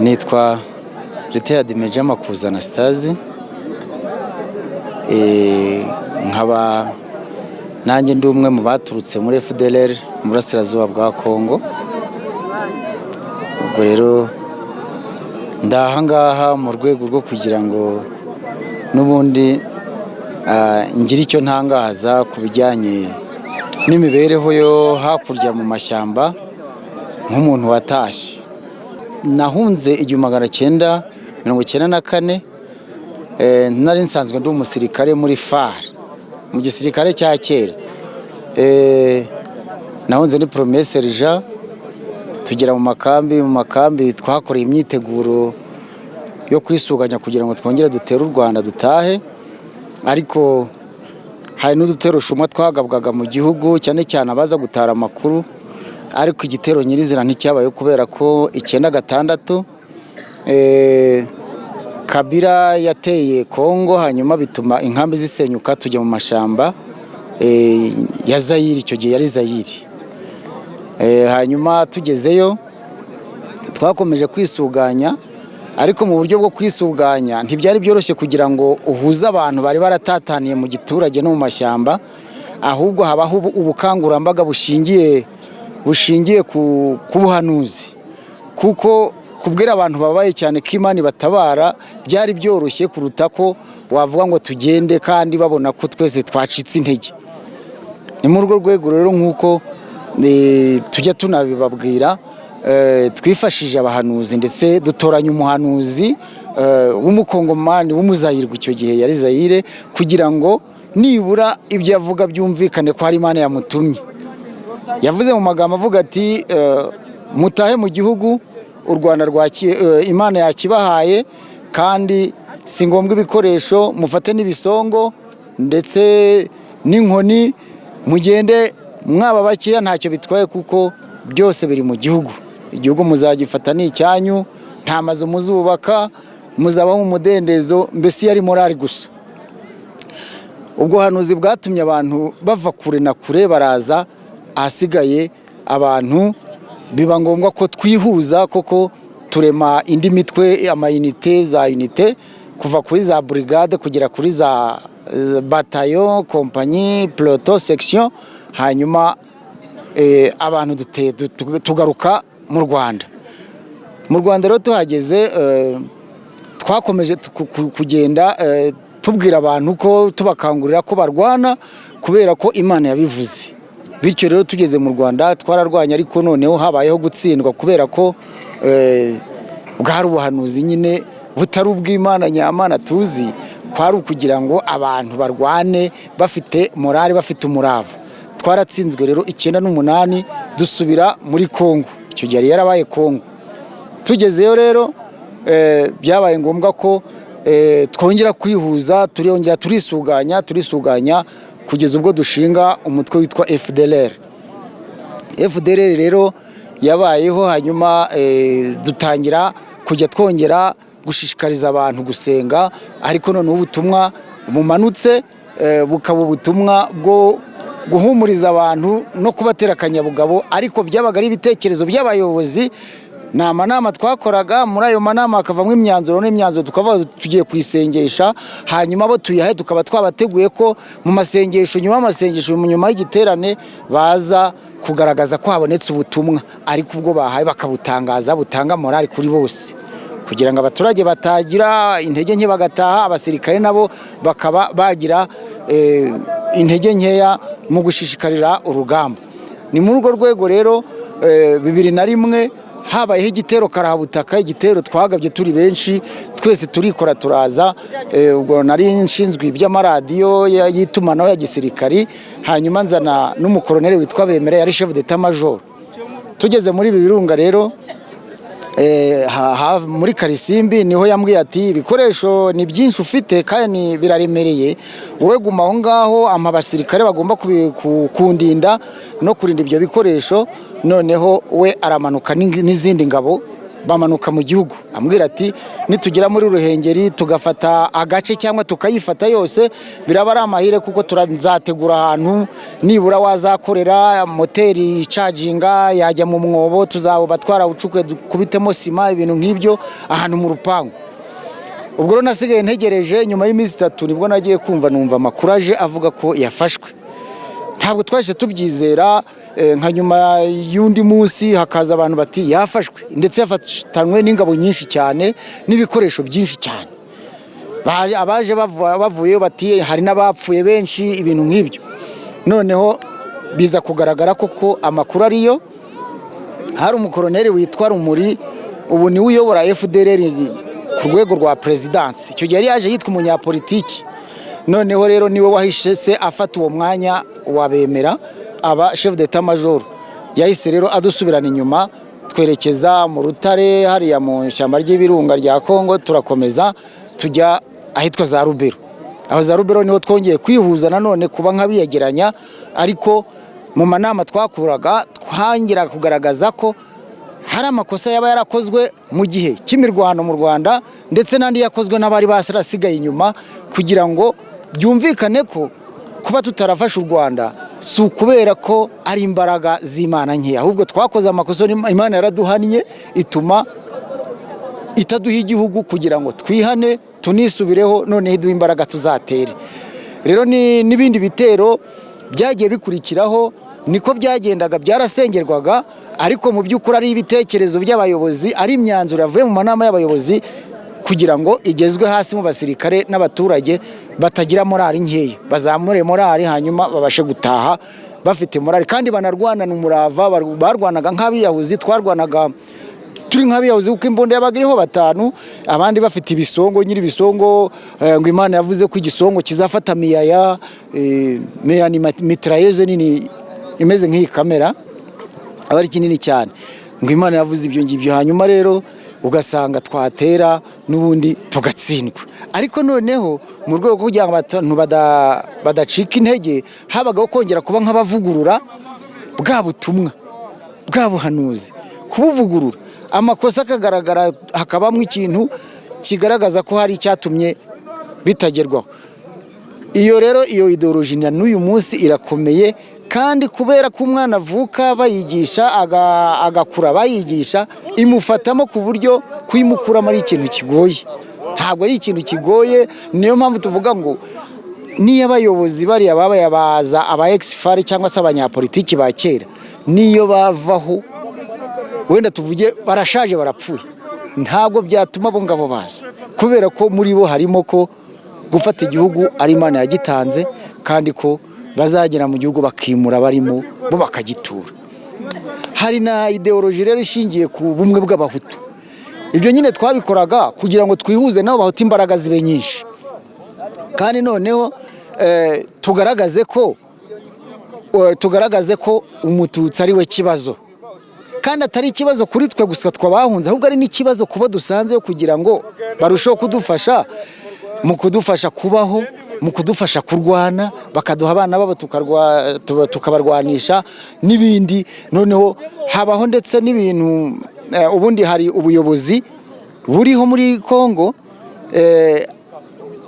Nitwa Retired Major Makuza Anastase, nkaba nanjye ndi umwe mu baturutse muri FDLR mu burasirazuba bwa Kongo. Ubwo rero ndahangaha mu rwego rwo kugira ngo n'ubundi ngira icyo ntangaza ku bijyanye n'imibereho yo hakurya mu mashyamba nk'umuntu watashye. Nahunze 1994, nari nsanzwe ndi umusirikare muri FAR, mu gisirikare cya kera. Nahunze ni premier sergeant, tugera mu makambi twakoreye imyiteguro yo kwisuganya kugira ngo twongere dutere u Rwanda dutahe, ariko hari n'udutero shumwa twagabwaga mu gihugu cyane cyane abaza gutara amakuru, ariko igitero nyirizina nticyabaye kubera ko 96 Kabila yateye Kongo, hanyuma bituma inkambi zisenyuka tujya mu mashamba ya Zaire. Icyo gihe yari Zaire. Hanyuma tugezeyo twakomeje kwisuganya, ariko mu buryo bwo kwisuganya ntibyari byoroshye kugira ngo uhuze abantu bari baratataniye mu giturage no mu mashyamba, ahubwo habaho ubukangurambaga bushingiye ku buhanuzi, kuko kubwira abantu babaye cyane ko Imana batabara byari byoroshye kuruta ko wavuga ngo tugende kandi babona ko twese twacitse intege. Ni muri urwo rwego rero nk'uko tujya tunabibabwira, twifashije abahanuzi ndetse dutoranya umuhanuzi w'umukongomani w'umuzayirwa, icyo gihe yari Zaire, kugira ngo nibura ibyo yavuga byumvikane ko hari Imana yamutumye. Yavuze mu magambo avuga ati mutahe mu gihugu u Rwanda Imana yakibahaye, kandi si ngombwa ibikoresho, mufate n'ibisongo ndetse n'inkoni, mugende mwaba bakeya ntacyo bitwaye kuko byose biri mu gihugu. Igihugu muzagifata ni icyanyu, nta mazu muzubaka, muzabaho mu mudendezo, mbese yari morali gusa. Ubwo hanuzi bwatumye abantu bava kure na kure baraza, ahasigaye abantu biba ngombwa ko twihuza koko turema indi mitwe, amayinite za unité, kuva kuri za brigade kugera kuri za bataillon, compagnie, peloton, section, hanyuma abantu tugaruka mu Rwanda. Mu Rwanda rero tuhageze twakomeje kugenda tubwira abantu ko tubakangurira ko barwana kubera ko Imana yabivuze. Bityo rero tugeze mu Rwanda twararwanya, ariko noneho habayeho gutsindwa kubera ko bwari ubuhanuzi nyine butari ubw'Imana nyamana tuzi, kwari ukugira ngo abantu barwane bafite morale, bafite umurava. Twaratsinzwe rero 98 dusubira muri Kongo. Icyo gihe yarabaye Kongo. Tugezeyo rero byabaye ngombwa ko twongera kwihuza, turongera turisuganya kugeza ubwo dushinga umutwe witwa FDLR. FDLR rero yabayeho, hanyuma dutangira kujya twongera gushishikariza abantu gusenga, ariko none ubutumwa bumanutse bukaba ubutumwa bwo guhumuriza abantu no kubatera akanyabugabo, ariko byabaga ari ibitekerezo by'abayobozi. Nama twakoraga, muri ayo manama hakavamo imyanzuro tukava tugiye kwisengesha, hanyuma abo tuyahe tukaba twabateguye ko mu masengesho, nyuma y'igiterane baza kugaragaza ko habonetse ubutumwa, ariko ubwo bahaye bakabutangaza, butanga morale kuri bose, kugira ngo abaturage batagira intege nke bagataha, abasirikare nabo bakaba bagira intege nkeya mu gushishikarira urugamba. Ni muri urwo rwego rero 2001 habayeho igitero karahabutaka, igitero twagabye turi benshi, twese turikora turaza. Ubwo nari nshinzwe iby'amaradiyo y'itumanaho ya gisirikari, hanyuma nzana n'umukoloneli witwa Bemere, yari chef d'état major. Tugeze muri ibi birunga rero muri Karisimbi, niho yambwiye ati ibikoresho ni byinshi ufite kandi biraremereye, wowe guma aho ngaho, abasirikare bagomba kundinda no kurinda ibyo bikoresho. Noneho we aramanuka n'izindi ngabo bamanuka mu gihugu, ambwira ati nitugera muri Ruhengeri tugafata agace cyangwa tukayifata yose biraba ari amahire, kuko turazategura ahantu nibura wazakorera moteri charginga yajya mu mwobo, tuzabo batwara ucuke kubitemo sima, ibintu nk'ibyo ahantu mu rupangu. Ubwo rero nasigaye ntegereje, nyuma y'iminsi 3 nibwo nagiye kumva numva amakuru aje avuga ko yafashwe. Ntabwo twaje tubyizera, nka nyuma y'undi munsi hakaza abantu bati yafashwe, ndetse yafatanywe n'ingabo nyinshi cyane n'ibikoresho byinshi cyane. Abaje bavuye bati hari n'abapfuye benshi, ibintu nk'ibyo. Noneho biza kugaragara koko amakuru ariyo, hari umukoroneri witwa Rumuri, ubu ni uyobora FDLR ku rwego rwa presidence. Icyo gihe yari yaje yitwa umunyapolitiki. Noneho rero niwe wahishe se afata uwo mwanya wabemera aba chef d'état major. Yahise rero adusubirana inyuma, twerekeza mu Rutare hariya mu shyamba ry'ibirunga rya Kongo, turakomeza tujya ahitwa za Rubero. Aho za Rubero niho twongeye kwihuza nanone kuba nkabiyegeranya, ariko mu manama twakuraga twangira kugaragaza ko hari amakosa yaba yarakozwe mu gihe cy'imirwano mu Rwanda, ndetse n'andi yakozwe n'abari basirasigaye inyuma, kugira ngo byumvikane ko kuba tutarafasha u Rwanda si ukubera ko ari imbaraga z'Imana nke, ahubwo twakoze amakosa Imana yaraduhannye ituma itaduha igihugu kugira ngo twihane tunisubireho, none iduha imbaraga tuzatere. Rero n'ibindi bitero byagiye bikurikiraho niko byagendaga, byarasengerwaga, ariko mu by'ukuri ari ibitekerezo by'abayobozi, ari imyanzuro yavuye mu manama y'abayobozi kugira ngo igezwe hasi mu basirikare n'abaturage batagira morali nkeya, bazamure morali hanyuma babashe gutaha bafite morali kandi banarwanana umurava. Barwanaga nk'abiyahuzi, twarwanaga turi nk'abiyahuzi kuko imbunda yabaga iriho 5, abandi bafite ibisongo, nyiri ibisongo ngo Imana yavuze ko igisongo kizafata miyaya, meya ni mitrailleuse nini imeze nk'iyi kamera, aba ari kinini cyane, ngo Imana yavuze ibyo ngibyo. Hanyuma rero ugasanga twatera n'ubundi tugatsindwa. Ariko noneho mu rwego kugira ngo abantu badacika intege, habagaho kongera kuba nk'abavugurura bwa butumwa bwa buhanuzi, kubuvugurura amakosa akagaragara, hakabamwe ikintu kigaragaza ko hari icyatumye bitagerwaho. Iyo rero iyo ideology na n'uyu munsi irakomeye, kandi kubera ko umwana avuka bayigisha agakura bayigisha, imufatamo ku buryo kwimukuramo ari ikintu kigoye. Ntabwo ari ikintu kigoye, niyo mpamvu tuvuga ngo niyo abayobozi bari ababayabaza aba ex-far cyangwa se abanyapolitiki ba kera, niyo bavaho wenda tuvuge barashaje barapfuye, ntabwo byatuma bo ngabo baza, kubera ko muri bo harimo ko gufata igihugu ari Imana yagitanze, kandi ko bazagera mu gihugu bakimura barimo bo bakagitura. Hari na ideology rero ishingiye ku bumwe bw'abahutu. Ibyo nyine twabikoraga kugira ngo twihuze nabo bahuta imbaraga zibe nyinshi, kandi noneho tugaragaze ko umututsi ari we kibazo, kandi atari ikibazo kuri twe gusa twabahunze, ahubwo ari n'ikibazo kuba dusanzeyo, kugira ngo barusheho kudufasha mu kudufasha kubaho, mu kudufasha kurwana, bakaduha abana babo tukabarwanisha n'ibindi. Noneho habaho ndetse n'ibintu, ubundi hari ubuyobozi buriho muri Kongo,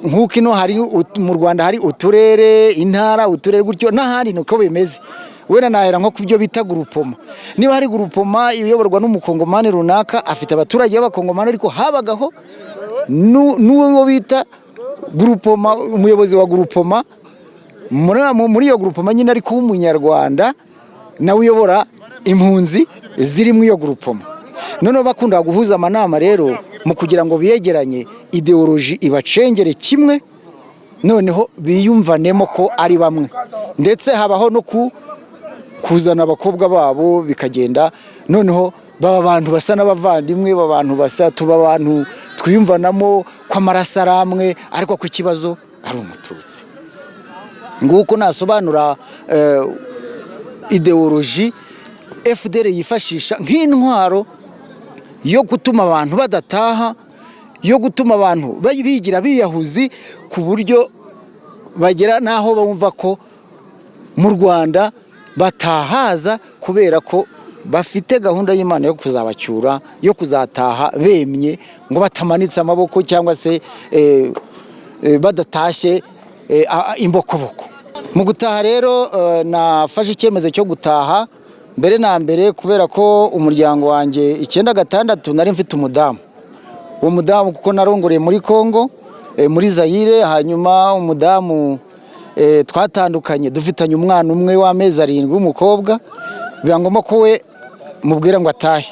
nk'uko ino hari mu Rwanda hari uturere, intara, uturere gutyo, n'ahandi nuko bimeze. Wena nahera nko kubyo bita groupement. Niba hari groupement iyoborwa n'umukongomani runaka, afite abaturage b'abakongomani, ariko habagaho n'uwo bita groupement, umuyobozi wa groupement. Muri iyo groupement nyine ariko w'umunyarwanda nawe uyobora impunzi ziri mu iyo groupement. Noneho bakunda guhuza amanama rero mu kugira ngo biyegeranye, ideology ibacengere kimwe, noneho biyumvanemo ko ari bamwe, ndetse habaho no kuzana abakobwa babo bikagenda, noneho baba abantu basa n'abavandimwe, abantu basa, tuba abantu twiyumvanamo ko amaraso ari amwe, ariko ko ikibazo ari umututsi. Nguko nasobanura ideology FDL yifashisha nk'intwaro yo gutuma abantu badataha, yo gutuma abantu bigira biyahuzi, ku buryo bagera naho bumva ko mu Rwanda batahaza, kubera ko bafite gahunda y'Imana yo kuzabacyura, yo kuzataha bemye, ngo batamanitse amaboko cyangwa se badatashye imbokoboko. Mu gutaha rero nafashe icyemezo cyo gutaha mbere na mbere kubera ko umuryango wanjye 96 nari mfite umudamu. Uwo mudamu kuko narongoreye muri Kongo, muri Zaire, hanyuma umudamu twatandukanye dufitanye umwana umwe w'amezi 7 w'umukobwa, byangombwa ko we mubwira ngo atahe,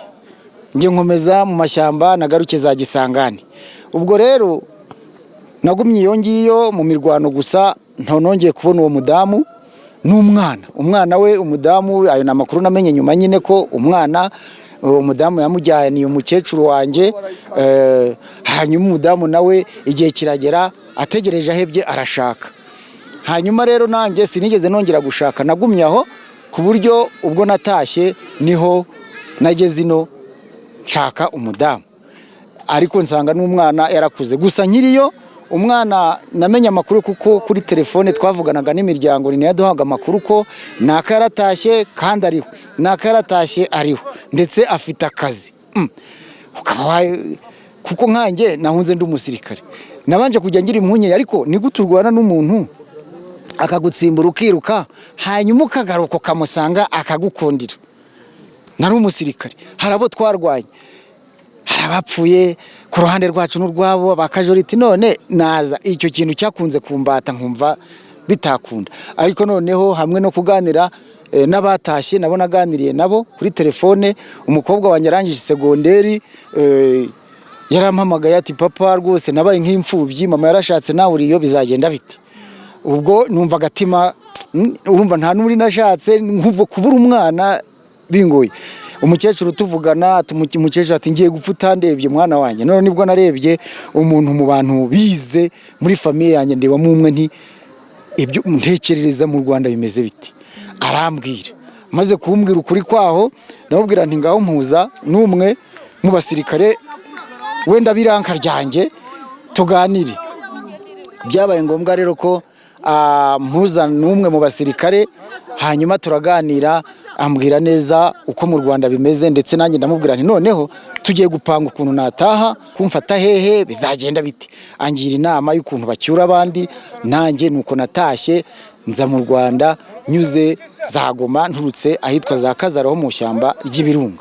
nge nkomeza mu mashyamba nagaruke za Gisangani. Ubwo rero nagumye iyo ngiyo mu mirwano gusa, ntonongeye kubona uwo mudamu umwana we. Umudamu ayo namakuru namenye nyuma nyine ko umudamu yamujyaniye umukecuru wanjye, hanyuma umudamu nawe igihe kiragera ategereje ahebye arashaka. Hanyuma rero nanjye sinigeze nongera gushaka, nagumye aho ku buryo ubwo natashye niho nageze ino nshaka umudamu, ariko nsanga n'umwana yarakuze. Gusa nkiriyo umwana namenye amakuru kuko kuri telefone twavuganaga n'imiryango, ni yaduhaga amakuru ko naka yaratashye kandi ariho, naka yaratashye ariho ndetse afite akazi. Kuko nkanjye nahunze ndi umusirikare, nabanje kujya ngira impunye, ariko ni guturwana n'umuntu akagutsimbura ukiruka, hanyuma ukagaruka ukamusanga akagukundira. Nari umusirikare, harabo twarwanye, harabapfuye ku ruhande rwacu n'urwabo bakajoriti, none naza icyo kintu cyakunze kumbata nkumva bitakunda. Ariko noneho hamwe no kuganira n'abatashye, nabo naganiriye nabo kuri telefone. Umukobwa wanjye arangije segonderi, yarampamagaye ati papa rwose nabaye nk'imfubyi, mama yarashatse nawe uriyo bizagenda bite? Ubwo numva agatima, urumva nta n'uri nashatse, nkuva kubura umwana bingoye. Umukecuru tuvugana, umukecuru ati ngiye gupfa utandebye mwana wanjye. None nibwo narebye umuntu mu bantu bize muri famiye yanjye, ndebamo umwe nti ibyo ntekerereza mu Rwanda bimeze biti. Arambwira, maze kumbwira ukuri kwaho, ndamubwira nti ngaho mpuza n'umwe mu basirikare wenda biranka ryanjye tuganire. Byabaye ngombwa rero ko mpuza n'umwe mu basirikare, hanyuma turaganira, ambwira neza uko mu Rwanda bimeze, ndetse nanjye ndamubwira nti noneho tugiye gupanga ukuntu nataha, kumfata hehe bizagenda biti. Angira inama y'ukuntu bacyura abandi, nanjye nuko natashye nza mu Rwanda nyuze za Goma, nturutse ahitwa za Kazaro ho mu shyamba ry'Ibirunga.